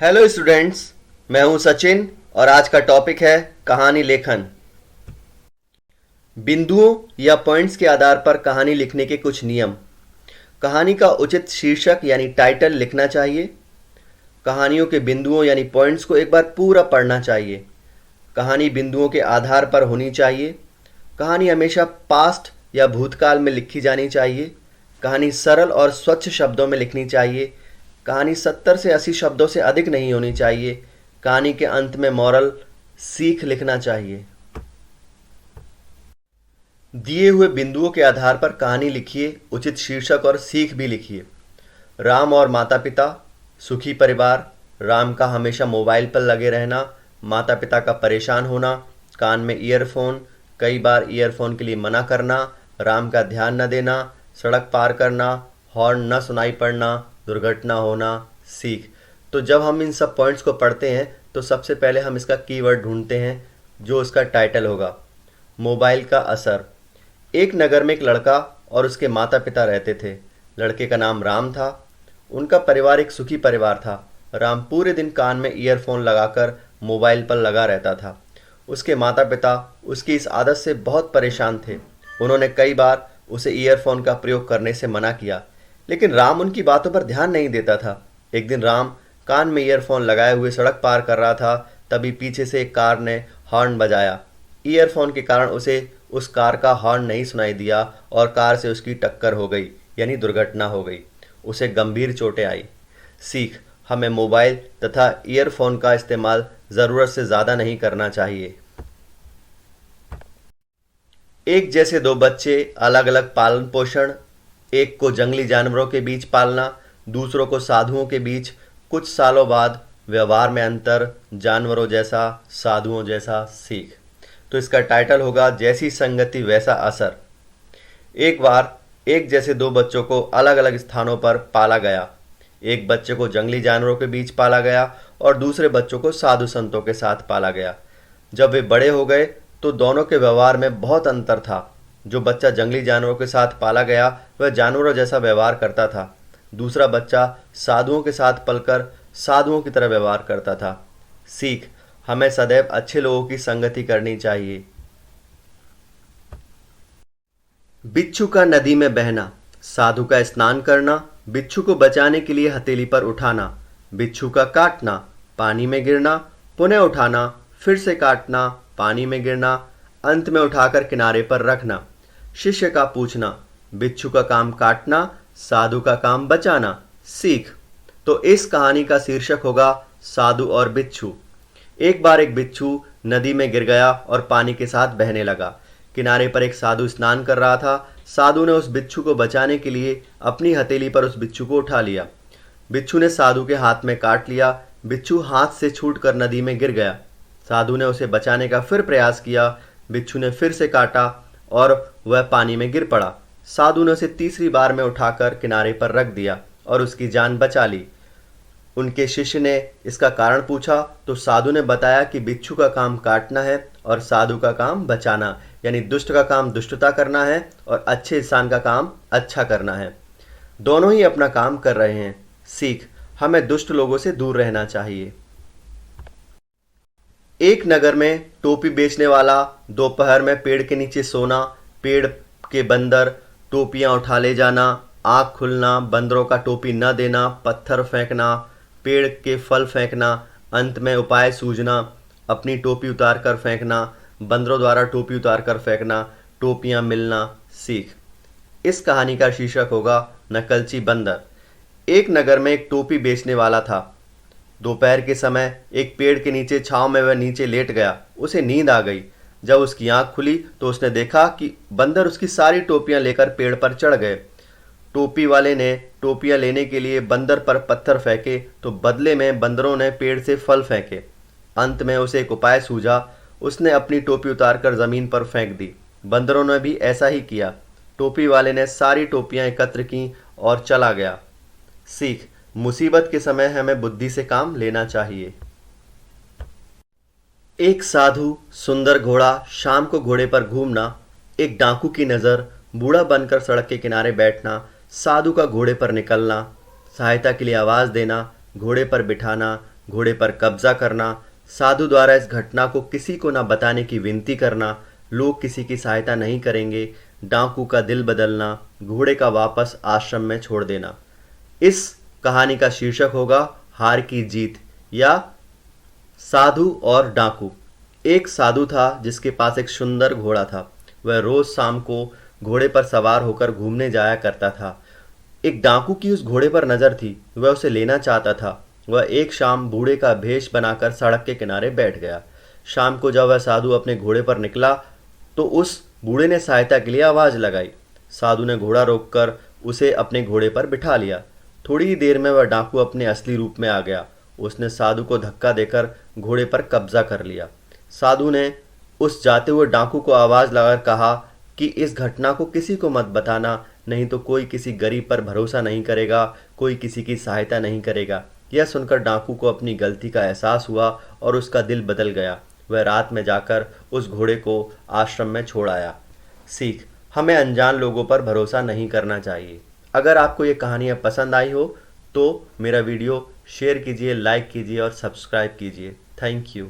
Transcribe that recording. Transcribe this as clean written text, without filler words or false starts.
Hello students. मैं हूं सचिन और आज का टॉपिक है कहानी लेखन। बिंदुओं या पॉइंट्स के आधार पर कहानी लिखने के कुछ नियम। कहानी का उचित शीर्षक यानी टाइटल लिखना चाहिए। कहानियों के बिंदुओं यानी पॉइंट्स को एक बार पूरा पढ़ना चाहिए। कहानी बिंदुओं के आधार पर होनी चाहिए। कहानी हमेशा पास्ट या भूतकाल में लिखी जानी चाहिए। कहानी सरल और स्वच्छ शब्दों में लिखनी चाहिए। कहानी 70 से 80 शब्दों से अधिक नहीं होनी चाहिए। कहानी के अंत में मॉरल सीख लिखना चाहिए। दिए हुए बिंदुओं के आधार पर कहानी लिखिए, उचित शीर्षक और सीख भी लिखिए। राम और माता पिता, सुखी परिवार, राम का हमेशा मोबाइल पर लगे रहना, माता पिता का परेशान होना, कान में ईयरफोन, कई बार ईयरफोन के लिए मना करना, राम का ध्यान न देना, सड़क पार करना, हॉर्न न सुनाई पड़ना, दुर्घटना होना, सीख। तो जब हम इन सब पॉइंट्स को पढ़ते हैं तो सबसे पहले हम इसका कीवर्ड ढूंढते हैं जो उसका टाइटल होगा। मोबाइल का असर। एक नगर में एक लड़का और उसके माता पिता रहते थे। लड़के का नाम राम था। उनका परिवार एक सुखी परिवार था। राम पूरे दिन कान में ईयरफोन लगाकर मोबाइल पर लगा रहता था। उसके माता पिता उसकी इस आदत से बहुत परेशान थे। उन्होंने कई बार उसे ईयरफोन का प्रयोग करने से मना किया, लेकिन राम उनकी बातों पर ध्यान नहीं देता था। एक दिन राम कान में ईयरफोन लगाए हुए सड़क पार कर रहा था, तभी पीछे से एक कार ने हॉर्न बजाया। ईयरफोन के कारण उसे उस कार का हॉर्न नहीं सुनाई दिया और कार से उसकी टक्कर हो गई, यानी दुर्घटना हो गई। उसे गंभीर चोटें आई। सीख। हमें मोबाइल तथा ईयरफोन का इस्तेमाल ज़रूरत से ज़्यादा नहीं करना चाहिए। एक जैसे दो बच्चे, अलग अलग पालन पोषण। एक को जंगली जानवरों के बीच पालना, दूसरों को साधुओं के बीच। कुछ सालों बाद व्यवहार में अंतर, जानवरों जैसा, साधुओं जैसा। सीख। तो इसका टाइटल होगा जैसी संगति वैसा असर। एक बार एक जैसे दो बच्चों को अलग अलग स्थानों पर पाला गया। एक बच्चे को जंगली जानवरों के बीच पाला गया और दूसरे बच्चों को साधु संतों के साथ पाला गया। जब वे बड़े हो गए तो दोनों के व्यवहार में बहुत अंतर था। जो बच्चा जंगली जानवरों के साथ पाला गया वह जानवरों जैसा व्यवहार करता था। दूसरा बच्चा साधुओं के साथ पलकर साधुओं की तरह व्यवहार करता था। सीख। हमें सदैव अच्छे लोगों की संगति करनी चाहिए। बिच्छू का नदी में बहना। साधु का स्नान करना। बिच्छू को बचाने के लिए हथेली पर उठाना। बिच्छू का काटना। पानी में गिरना। पुनः उठाना। फिर से काटना। पानी में गिरना। अंत में उठाकर किनारे पर रखना। शिष्य का पूछना। बिच्छू का काम काटना, साधु का काम बचाना। सीख। तो इस कहानी का शीर्षक होगा साधु और बिच्छू। एक बार एक बिच्छू नदी में गिर गया और पानी के साथ बहने लगा। किनारे पर एक साधु स्नान कर रहा था। साधु ने उस बिच्छू को बचाने के लिए अपनी हथेली पर उस बिच्छू को उठा लिया। बिच्छू ने साधु के हाथ में काट लिया। बिच्छू हाथ से छूटकर नदी में गिर गया। साधु ने उसे बचाने का फिर प्रयास किया। बिच्छू ने फिर से काटा और वह पानी में गिर पड़ा। साधु ने उसे तीसरी बार में उठाकर किनारे पर रख दिया और उसकी जान बचा ली। उनके शिष्य ने इसका कारण पूछा तो साधु ने बताया कि बिच्छू का काम काटना है और साधु का काम बचाना, यानी दुष्ट का काम दुष्टता करना है और अच्छे इंसान का काम अच्छा करना है। दोनों ही अपना काम कर रहे हैं। सीख। हमें दुष्ट लोगों से दूर रहना चाहिए। एक नगर में टोपी बेचने वाला, दोपहर में पेड़ के नीचे सोना, पेड़ के बंदर, टोपियां उठा ले जाना, आँख खुलना, बंदरों का टोपी न देना, पत्थर फेंकना, पेड़ के फल फेंकना, अंत में उपाय सूझना, अपनी टोपी उतार कर फेंकना, बंदरों द्वारा टोपी उतार कर फेंकना, टोपियां मिलना। सीख। इस कहानी का शीर्षक होगा नकलची बंदर। एक नगर में एक टोपी बेचने वाला था। दोपहर के समय एक पेड़ के नीचे छांव में वह नीचे लेट गया। उसे नींद आ गई। जब उसकी आंख खुली तो उसने देखा कि बंदर उसकी सारी टोपियां लेकर पेड़ पर चढ़ गए। टोपी वाले ने टोपियां लेने के लिए बंदर पर पत्थर फेंके तो बदले में बंदरों ने पेड़ से फल फेंके। अंत में उसे एक उपाय सूझा। उसने अपनी टोपी उतारकर जमीन पर फेंक दी। बंदरों ने भी ऐसा ही किया। टोपी वाले ने सारी टोपियां एकत्र की और चला गया। सीख। मुसीबत के समय हमें बुद्धि से काम लेना चाहिए। एक साधु, सुंदर घोड़ा, शाम को घोड़े पर घूमना, एक डाकू की नज़र, बूढ़ा बनकर सड़क के किनारे बैठना, साधु का घोड़े पर निकलना, सहायता के लिए आवाज़ देना, घोड़े पर बिठाना, घोड़े पर कब्जा करना, साधु द्वारा इस घटना को किसी को न बताने की विनती करना, लोग किसी की सहायता नहीं करेंगे, डाकू का दिल बदलना, घोड़े का वापस आश्रम में छोड़ देना। इस कहानी का शीर्षक होगा हार की जीत या साधु और डाकू। एक साधु था जिसके पास एक सुंदर घोड़ा था। वह रोज शाम को घोड़े पर सवार होकर घूमने जाया करता था। एक डाकू की उस घोड़े पर नजर थी। वह उसे लेना चाहता था। वह एक शाम बूढ़े का भेष बनाकर सड़क के किनारे बैठ गया। शाम को जब वह साधु अपने घोड़े पर निकला तो उस बूढ़े ने सहायता के लिए आवाज लगाई। साधु ने घोड़ा रोककर उसे अपने घोड़े पर बिठा लिया। थोड़ी ही देर में वह डाकू अपने असली रूप में आ गया। उसने साधु को धक्का देकर घोड़े पर कब्जा कर लिया। साधु ने उस जाते हुए डाकू को आवाज लगाकर कहा कि इस घटना को किसी को मत बताना, नहीं तो कोई किसी गरीब पर भरोसा नहीं करेगा, कोई किसी की सहायता नहीं करेगा। यह सुनकर डाकू को अपनी गलती का एहसास हुआ और उसका दिल बदल गया। वह रात में जाकर उस घोड़े को आश्रम में छोड़ आया। सीख: हमें अनजान लोगों पर भरोसा नहीं करना चाहिए। अगर आपको ये कहानियाँ पसंद आई हो तो मेरा वीडियो शेयर कीजिए, लाइक कीजिए और सब्सक्राइब कीजिए। Thank you.